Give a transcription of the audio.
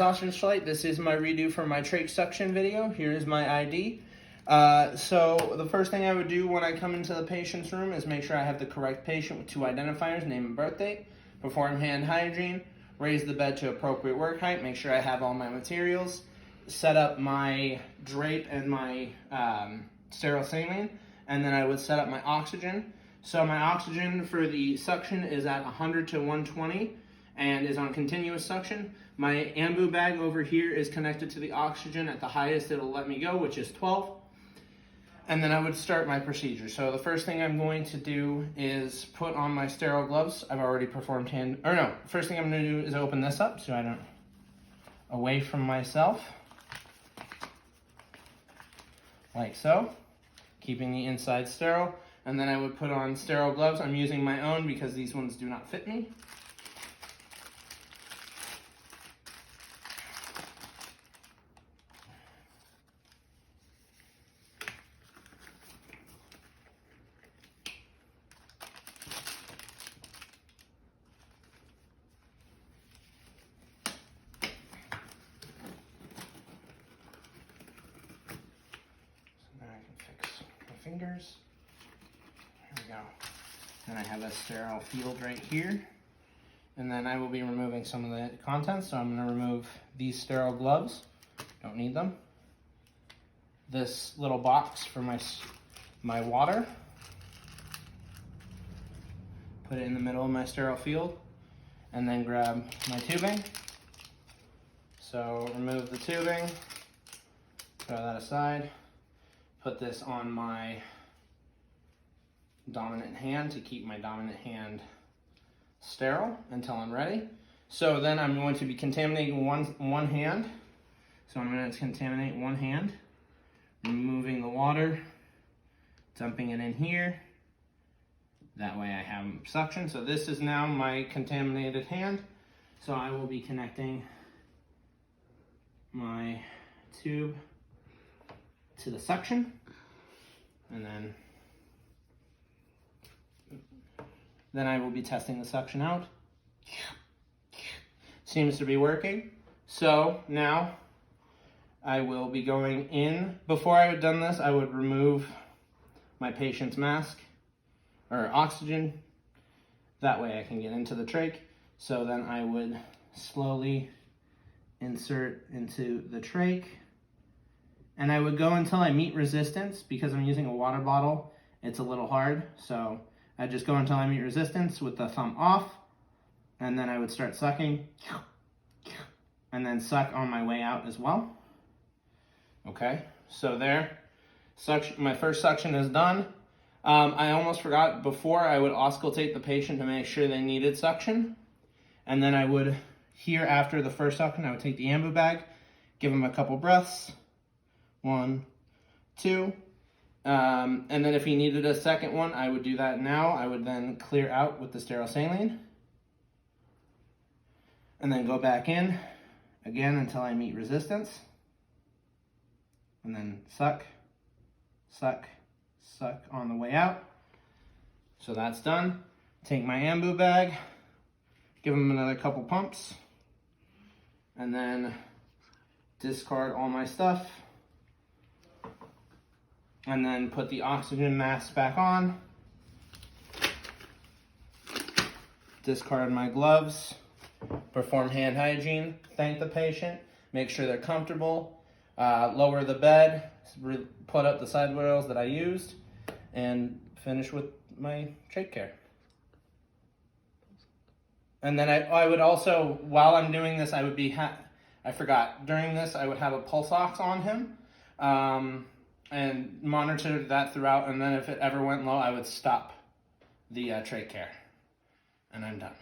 Flight. This is my redo for my trach suction video. Here is my ID. So the first thing I would do when I come into the patient's room is make sure I have the correct patient with 2 identifiers, name and birth date, perform hand hygiene, raise the bed to appropriate work height, make sure I have all my materials, set up my drape and my sterile saline, and then I would set up my oxygen. So my oxygen for the suction is at 100 to 120 and is on continuous suction. My ambu bag over here is connected to the oxygen at the highest it'll let me go, which is 12. And then I would start my procedure. So the first thing I'm going to do is put on my sterile gloves. I've already performed first thing I'm gonna do is open this up so I don't, away from myself, like so, keeping the inside sterile. And then I would put on sterile gloves. I'm using my own because these ones do not fit me. Fingers. There we go. And I have a sterile field right here. And then I will be removing some of the contents. So I'm going to remove these sterile gloves. Don't need them. This little box for my water. Put it in the middle of my sterile field. And then grab my tubing. So remove the tubing. Throw that aside. Put this on my dominant hand to keep my dominant hand sterile until I'm ready. So then I'm going to be contaminating one hand. So I'm going to contaminate one hand, removing the water, dumping it in here. That way I have suction. So this is now my contaminated hand. So I will be connecting my tube to the suction, and then I will be testing the suction out. Seems to be working. So now I will be going in. Before I had done this, I would remove my patient's mask or oxygen. That way I can get into the trach. So then I would slowly insert into the trach. And I would go until I meet resistance. Because I'm using a water bottle, it's a little hard. So I just go until I meet resistance with the thumb off. And then I would start sucking. And then suck on my way out as well. Okay, so there. My first suction is done. I almost forgot, before I would auscultate the patient to make sure they needed suction. And then I would, here after the first suction, I would take the ambu bag, give them a couple breaths. 1, 2, and then if he needed a second one, I would do that now. I would then clear out with the sterile saline, and then go back in again until I meet resistance, and then suck, suck, suck on the way out. So that's done. Take my ambu bag, give him another couple pumps, and then discard all my stuff. And then put the oxygen mask back on. Discard my gloves. Perform hand hygiene. Thank the patient. Make sure they're comfortable. Lower the bed. Put up the side rails that I used. And finish with my trach care. And then I would also, while I'm doing this, I would be, I forgot, during this I would have a pulse ox on him. And monitor that throughout, and then if it ever went low, I would stop the trach care. And I'm done.